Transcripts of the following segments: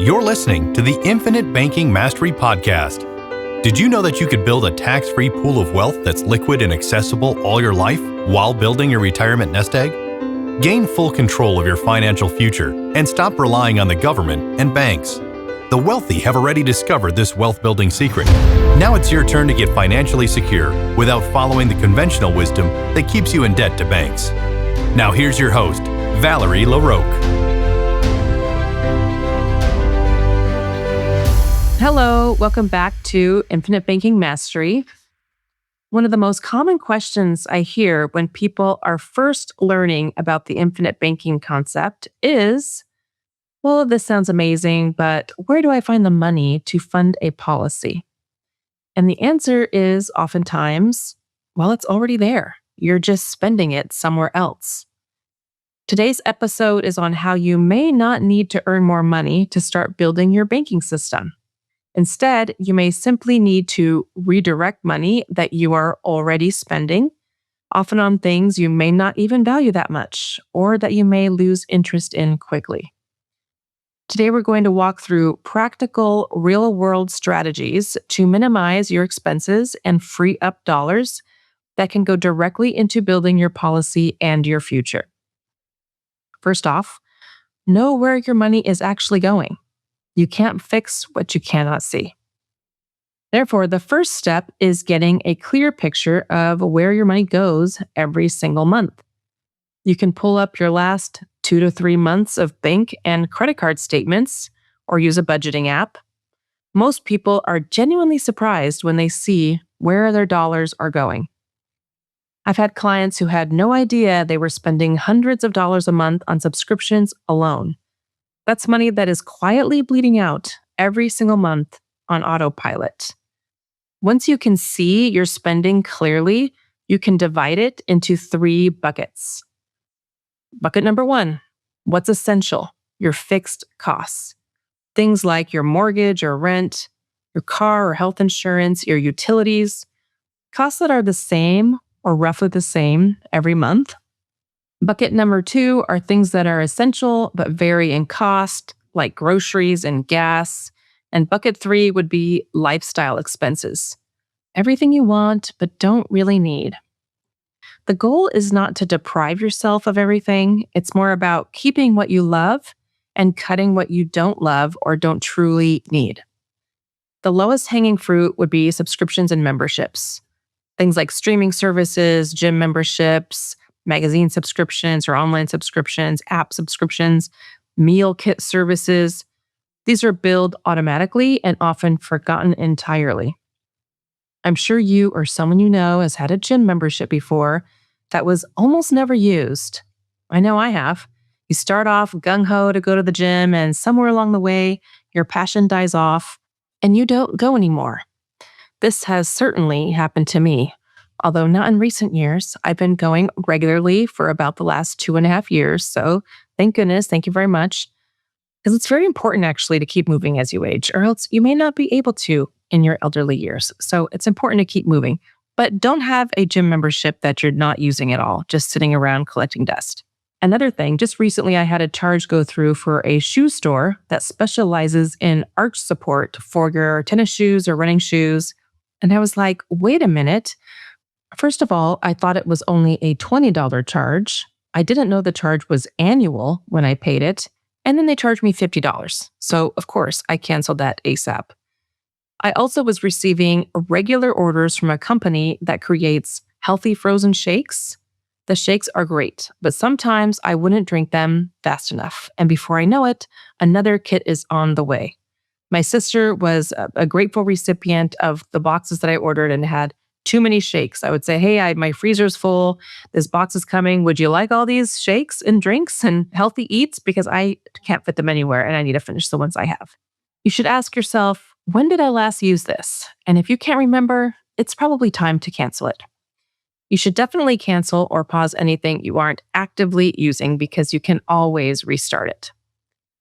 You're listening to the Infinite Banking Mastery Podcast. Did you know that you could build a tax-free pool of wealth that's liquid and accessible all your life while building your retirement nest egg? Gain full control of your financial future and stop relying on the government and banks. The wealthy have already discovered this wealth-building secret. Now it's your turn to get financially secure without following the conventional wisdom that keeps you in debt to banks. Now here's your host, Valerie LaRocque. Hello, welcome back to Infinite Banking Mastery. One of the most common questions I hear when people are first learning about the infinite banking concept is, well, this sounds amazing, but where do I find the money to fund a policy? And the answer is oftentimes, well, it's already there. You're just spending it somewhere else. Today's episode is on how you may not need to earn more money to start building your banking system. Instead, you may simply need to redirect money that you are already spending, often on things you may not even value that much, or that you may lose interest in quickly. Today, we're going to walk through practical, real-world strategies to minimize your expenses and free up dollars that can go directly into building your policy and your future. First off, know where your money is actually going. You can't fix what you cannot see. Therefore, the first step is getting a clear picture of where your money goes every single month. You can pull up your last 2 to 3 months of bank and credit card statements or use a budgeting app. Most people are genuinely surprised when they see where their dollars are going. I've had clients who had no idea they were spending hundreds of dollars a month on subscriptions alone. That's money that is quietly bleeding out every single month on autopilot. Once you can see your spending clearly, you can divide it into 3 buckets. Bucket number 1, what's essential? Your fixed costs. Things like your mortgage or rent, your car or health insurance, your utilities, costs that are the same or roughly the same every month. Bucket number 2 are things that are essential but vary in cost, like groceries and gas. And bucket 3 would be lifestyle expenses. Everything you want but don't really need. The goal is not to deprive yourself of everything. It's more about keeping what you love and cutting what you don't love or don't truly need. The lowest hanging fruit would be subscriptions and memberships. Things like streaming services, gym memberships, magazine subscriptions or online subscriptions, app subscriptions, meal kit services. These are billed automatically and often forgotten entirely. I'm sure you or someone you know has had a gym membership before that was almost never used. I know I have. You start off gung-ho to go to the gym, and somewhere along the way, your passion dies off and you don't go anymore. This has certainly happened to me. Although not in recent years, I've been going regularly for about the last 2.5 years. So thank goodness, thank you very much. Because it's very important actually to keep moving as you age, or else you may not be able to in your elderly years. So it's important to keep moving. But don't have a gym membership that you're not using at all, just sitting around collecting dust. Another thing, just recently I had a charge go through for a shoe store that specializes in arch support for your tennis shoes or running shoes. And I was like, wait a minute. First of all, I thought it was only a $20 charge. I didn't know the charge was annual when I paid it. And then they charged me $50. So, of course, I canceled that ASAP. I also was receiving regular orders from a company that creates healthy frozen shakes. The shakes are great, but sometimes I wouldn't drink them fast enough. And before I know it, another kit is on the way. My sister was a grateful recipient of the boxes that I ordered and had too many shakes. I would say, hey, my freezer's full. This box is coming. Would you like all these shakes and drinks and healthy eats? Because I can't fit them anywhere and I need to finish the ones I have. You should ask yourself, when did I last use this? And if you can't remember, it's probably time to cancel it. You should definitely cancel or pause anything you aren't actively using because you can always restart it.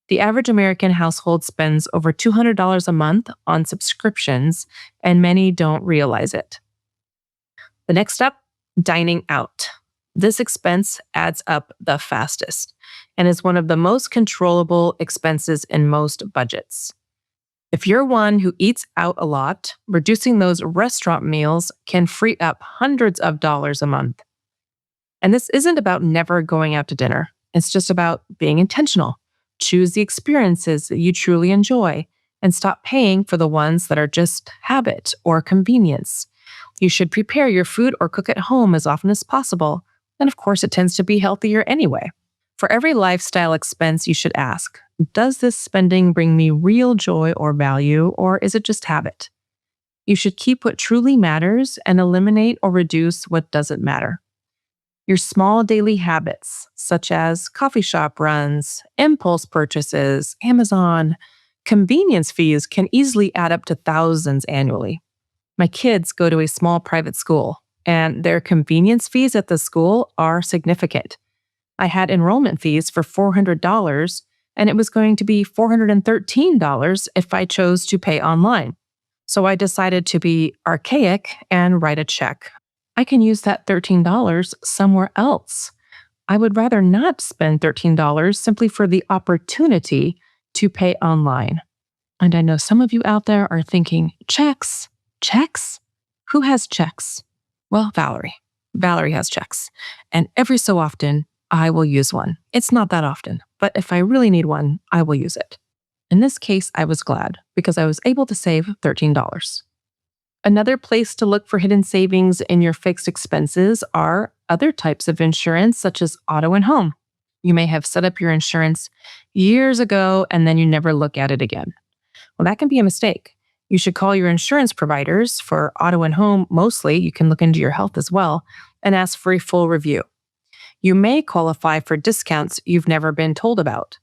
The average American household spends over $200 a month on subscriptions, and many don't realize it. The next step, dining out. This expense adds up the fastest. and is one of the most controllable expenses in most budgets. If you're one who eats out a lot, reducing those restaurant meals can free up hundreds of dollars a month. And this isn't about never going out to dinner. It's just about being intentional. Choose the experiences that you truly enjoy and stop paying for the ones that are just habit or convenience. You should prepare your food or cook at home as often as possible. And of course, it tends to be healthier anyway. For every lifestyle expense, you should ask, does this spending bring me real joy or value, or is it just habit? You should keep what truly matters and eliminate or reduce what doesn't matter. Your small daily habits, such as coffee shop runs, impulse purchases, Amazon, convenience fees, can easily add up to thousands annually. My kids go to a small private school, and their convenience fees at the school are significant. I had enrollment fees for $400, and it was going to be $413 if I chose to pay online. So I decided to be archaic and write a check. I can use that $13 somewhere else. I would rather not spend $13 simply for the opportunity to pay online. And I know some of you out there are thinking, checks? Checks? Who has checks? Well, Valerie. Valerie has checks. And every so often, I will use one. It's not that often, but if I really need one, I will use it. In this case, I was glad because I was able to save $13. Another place to look for hidden savings in your fixed expenses are other types of insurance, such as auto and home. You may have set up your insurance years ago and then you never look at it again. Well, that can be a mistake. You should call your insurance providers for auto and home mostly. You can look into your health as well and ask for a full review. You may qualify for discounts you've never been told about.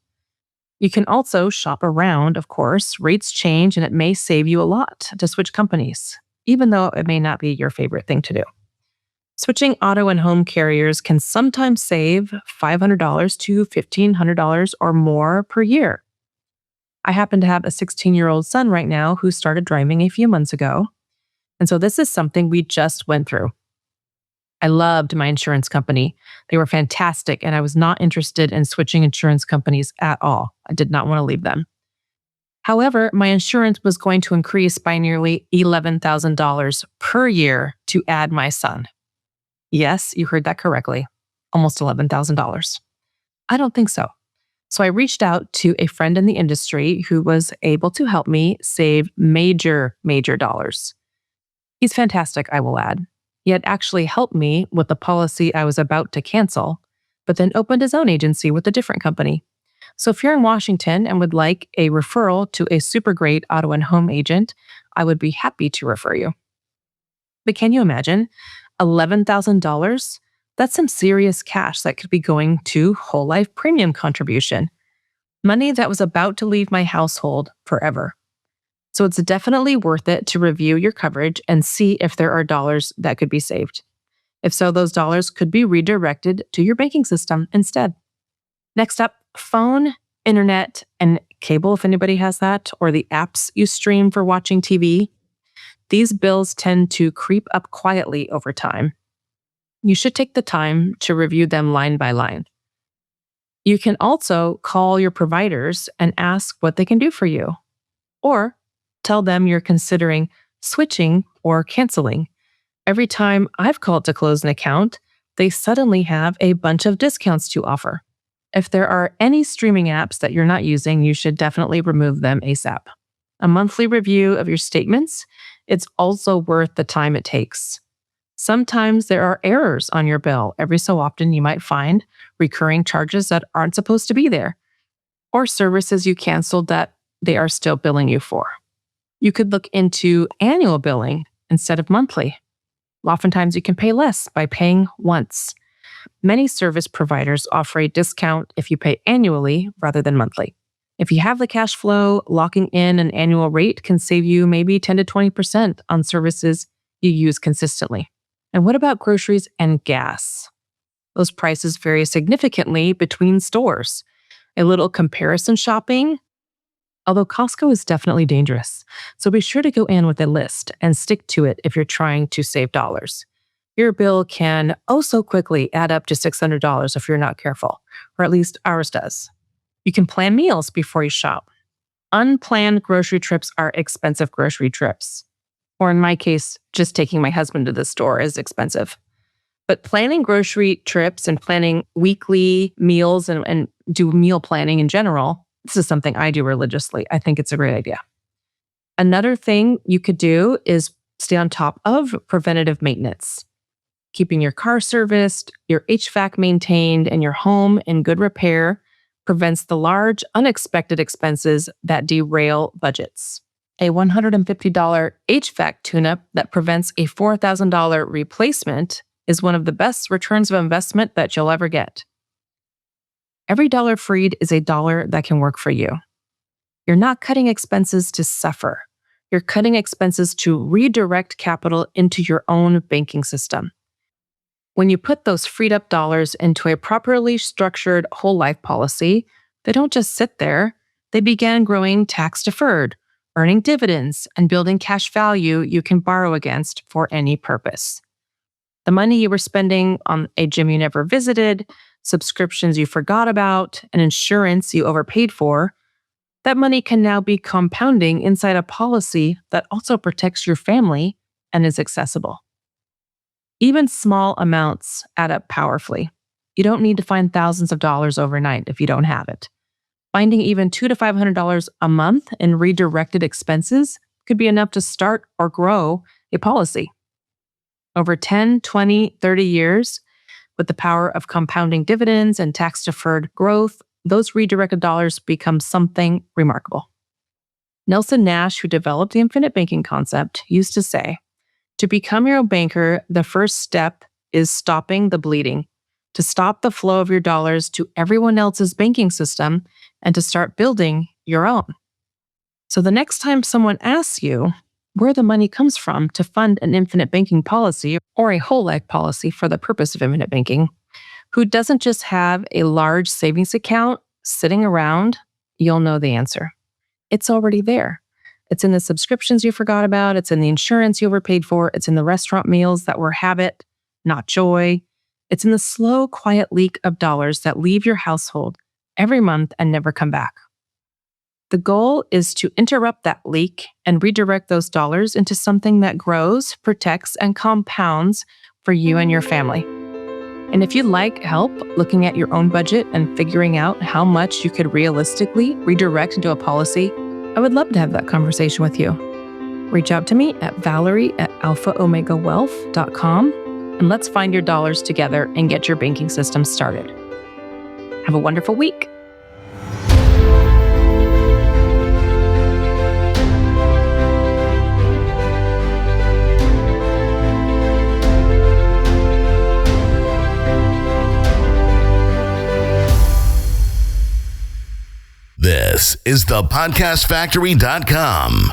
You can also shop around, of course. Rates change and it may save you a lot to switch companies, even though it may not be your favorite thing to do. Switching auto and home carriers can sometimes save $500 to $1,500 or more per year. I happen to have a 16-year-old son right now who started driving a few months ago. And so this is something we just went through. I loved my insurance company. They were fantastic, and I was not interested in switching insurance companies at all. I did not want to leave them. However, my insurance was going to increase by nearly $11,000 per year to add my son. Yes, you heard that correctly. Almost $11,000. I don't think so. So I reached out to a friend in the industry who was able to help me save major dollars. He's fantastic, I will add. He had actually helped me with the policy I was about to cancel, but then opened his own agency with a different company. So if you're in Washington and would like a referral to a super great auto and home agent, I would be happy to refer you. But can you imagine? $11,000? That's some serious cash that could be going to whole life premium contribution. Money that was about to leave my household forever. So it's definitely worth it to review your coverage and see if there are dollars that could be saved. If so, those dollars could be redirected to your banking system instead. Next up, phone, internet, and cable, if anybody has that, or the apps you stream for watching TV. These bills tend to creep up quietly over time. You should take the time to review them line by line. You can also call your providers and ask what they can do for you, or tell them you're considering switching or canceling. Every time I've called to close an account, they suddenly have a bunch of discounts to offer. If there are any streaming apps that you're not using, you should definitely remove them ASAP. A monthly review of your statements, it's also worth the time it takes. Sometimes there are errors on your bill. Every so often you might find recurring charges that aren't supposed to be there, or services you canceled that they are still billing you for. You could look into annual billing instead of monthly. Oftentimes you can pay less by paying once. Many service providers offer a discount if you pay annually rather than monthly. If you have the cash flow, locking in an annual rate can save you maybe 10 to 20% on services you use consistently. And what about groceries and gas? Those prices vary significantly between stores. A little comparison shopping, although Costco is definitely dangerous, so be sure to go in with a list and stick to it if you're trying to save dollars. your bill can so quickly add up to $600 if you're not careful, or at least ours does. You can plan meals before you shop. Unplanned grocery trips are expensive grocery trips. Or in my case, just taking my husband to the store is expensive. But planning grocery trips and planning weekly meals and do meal planning in general, this is something I do religiously. I think it's a great idea. Another thing you could do is stay on top of preventative maintenance. Keeping your car serviced, your HVAC maintained, and your home in good repair prevents the large, unexpected expenses that derail budgets. A $150 HVAC tune-up that prevents a $4,000 replacement is one of the best returns of investment that you'll ever get. Every dollar freed is a dollar that can work for you. You're not cutting expenses to suffer. You're cutting expenses to redirect capital into your own banking system. When you put those freed up dollars into a properly structured whole life policy, they don't just sit there. They begin growing tax deferred, earning dividends, and building cash value you can borrow against for any purpose. The money you were spending on a gym you never visited, subscriptions you forgot about, and insurance you overpaid for, that money can now be compounding inside a policy that also protects your family and is accessible. Even small amounts add up powerfully. You don't need to find thousands of dollars overnight if you don't have it. Finding even $200 to $500 a month in redirected expenses could be enough to start or grow a policy. Over 10, 20, 30 years, with the power of compounding dividends and tax-deferred growth, those redirected dollars become something remarkable. Nelson Nash, who developed the infinite banking concept, used to say, to become your own banker, the first step is stopping the bleeding, to stop the flow of your dollars to everyone else's banking system and to start building your own. So the next time someone asks you where the money comes from to fund an infinite banking policy or a whole life policy for the purpose of infinite banking, who doesn't just have a large savings account sitting around, you'll know the answer. It's already there. It's in the subscriptions you forgot about. It's in the insurance you overpaid for. It's in the restaurant meals that were habit, not joy. It's in the slow, quiet leak of dollars that leave your household every month and never come back. The goal is to interrupt that leak and redirect those dollars into something that grows, protects, and compounds for you and your family. And if you'd like help looking at your own budget and figuring out how much you could realistically redirect into a policy, I would love to have that conversation with you. Reach out to me at Valerie@alphaomegawealth.com and let's find your dollars together and get your banking system started. Have a wonderful week. This is thepodcastfactory.com.